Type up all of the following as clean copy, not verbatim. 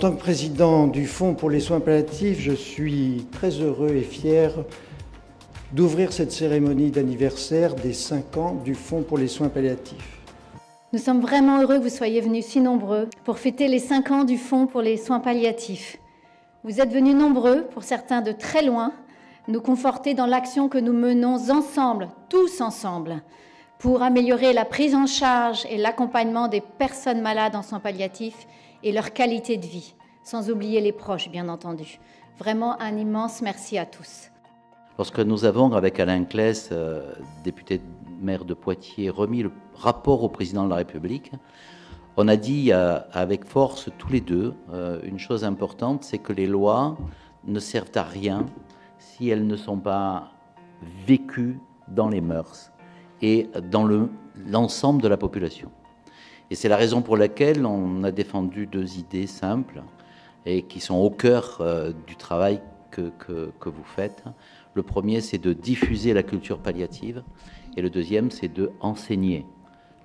tant que président du Fonds pour les soins palliatifs, je suis très heureux et fier d'ouvrir cette cérémonie d'anniversaire des 5 ans du Fonds pour les soins palliatifs. Nous sommes vraiment heureux que vous soyez venus si nombreux pour fêter les 5 ans du Fonds pour les soins palliatifs. Vous êtes venus nombreux, pour certains de très loin, nous conforter dans l'action que nous menons ensemble, tous ensemble, pour améliorer la prise en charge et l'accompagnement des personnes malades en soins palliatifs et leur qualité de vie, sans oublier les proches, bien entendu. Vraiment un immense merci à tous. Lorsque nous avons, avec Alain Claes, député maire de Poitiers, remis le rapport au président de la République, on a dit avec force tous les deux une chose importante, c'est que les lois ne servent à rien si elles ne sont pas vécues dans les mœurs et dans l'ensemble de la population. Et c'est la raison pour laquelle on a défendu 2 idées simples et qui sont au cœur du travail que vous faites. Le premier, c'est de diffuser la culture palliative et le deuxième, c'est d'enseigner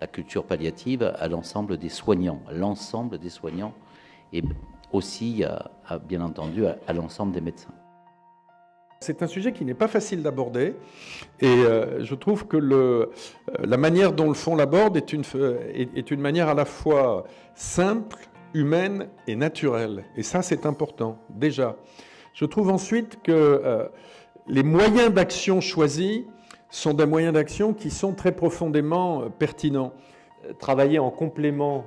la culture palliative à l'ensemble des soignants, et aussi, bien entendu, à l'ensemble des médecins. C'est un sujet qui n'est pas facile d'aborder et je trouve que la manière dont le fonds l'aborde est une manière à la fois simple, humaine et naturelle. Et ça, c'est important, déjà. Je trouve ensuite que les moyens d'action choisis sont des moyens d'action qui sont très profondément pertinents. Travailler en complément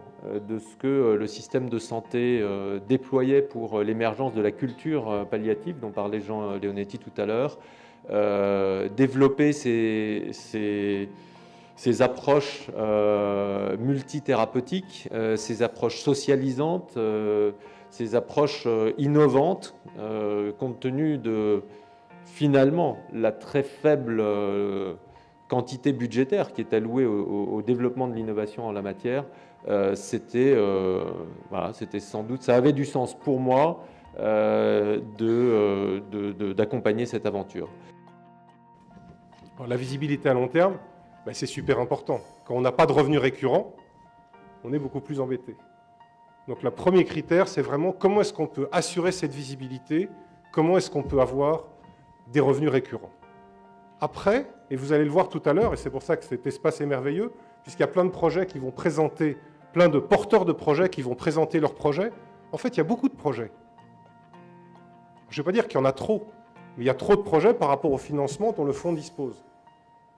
de ce que le système de santé déployait pour l'émergence de la culture palliative dont parlait Jean Leonetti tout à l'heure, développer ces approches multithérapeutiques, ces approches socialisantes, ces approches innovantes, compte tenu de finalement la très faible quantité budgétaire qui est allouée au développement de l'innovation en la matière, c'était sans doute, ça avait du sens pour moi d'accompagner cette aventure. Alors, la visibilité à long terme, c'est super important. Quand on n'a pas de revenus récurrents, on est beaucoup plus embêté. Donc le premier critère, c'est vraiment comment est-ce qu'on peut assurer cette visibilité, comment est-ce qu'on peut avoir des revenus récurrents. Après, et vous allez le voir tout à l'heure, et c'est pour ça que cet espace est merveilleux, puisqu'il y a plein de projets qui vont présenter, plein de porteurs de projets qui vont présenter leurs projets. En fait, il y a beaucoup de projets. Je ne vais pas dire qu'il y en a trop, mais il y a trop de projets par rapport au financement dont le fonds dispose.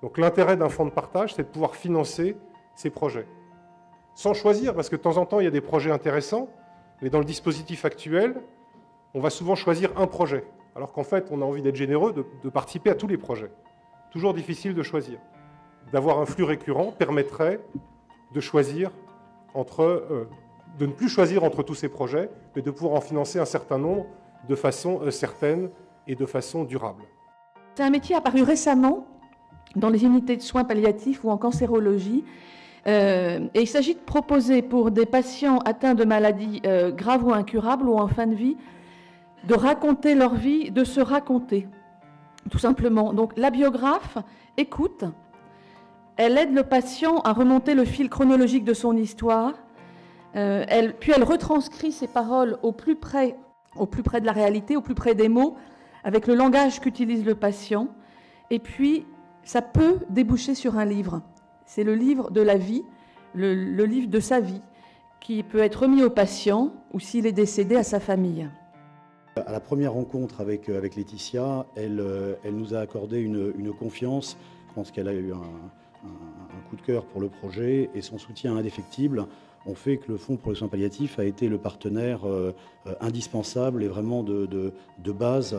Donc l'intérêt d'un fonds de partage, c'est de pouvoir financer ces projets. Sans choisir, parce que de temps en temps, il y a des projets intéressants, mais dans le dispositif actuel, on va souvent choisir un projet, alors qu'en fait, on a envie d'être généreux, de participer à tous les projets. Toujours difficile de choisir. D'avoir un flux récurrent permettrait de choisir de ne plus choisir entre tous ces projets, mais de pouvoir en financer un certain nombre de façon certaine et de façon durable. C'est un métier apparu récemment dans les unités de soins palliatifs ou en cancérologie. Et il s'agit de proposer pour des patients atteints de maladies graves ou incurables ou en fin de vie, de raconter leur vie, de se raconter, tout simplement. Donc la biographe écoute, elle aide le patient à remonter le fil chronologique de son histoire, puis elle retranscrit ses paroles au plus près de la réalité, au plus près des mots, avec le langage qu'utilise le patient, et puis ça peut déboucher sur un livre. C'est le livre de la vie, le livre de sa vie, qui peut être remis au patient ou s'il est décédé à sa famille. À la première rencontre avec Laetitia, elle nous a accordé une confiance. Je pense qu'elle a eu un coup de cœur pour le projet et son soutien indéfectible ont fait que le Fonds pour les soins palliatifs a été le partenaire indispensable et vraiment de base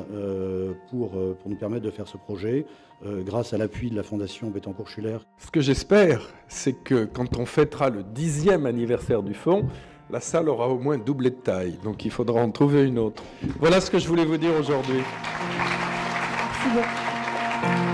pour nous permettre de faire ce projet, grâce à l'appui de la Fondation Bettencourt-Schuller. Ce que j'espère, c'est que quand on fêtera le 10e anniversaire du Fonds, la salle aura au moins doublé de taille, donc il faudra en trouver une autre. Voilà ce que je voulais vous dire aujourd'hui. Merci beaucoup.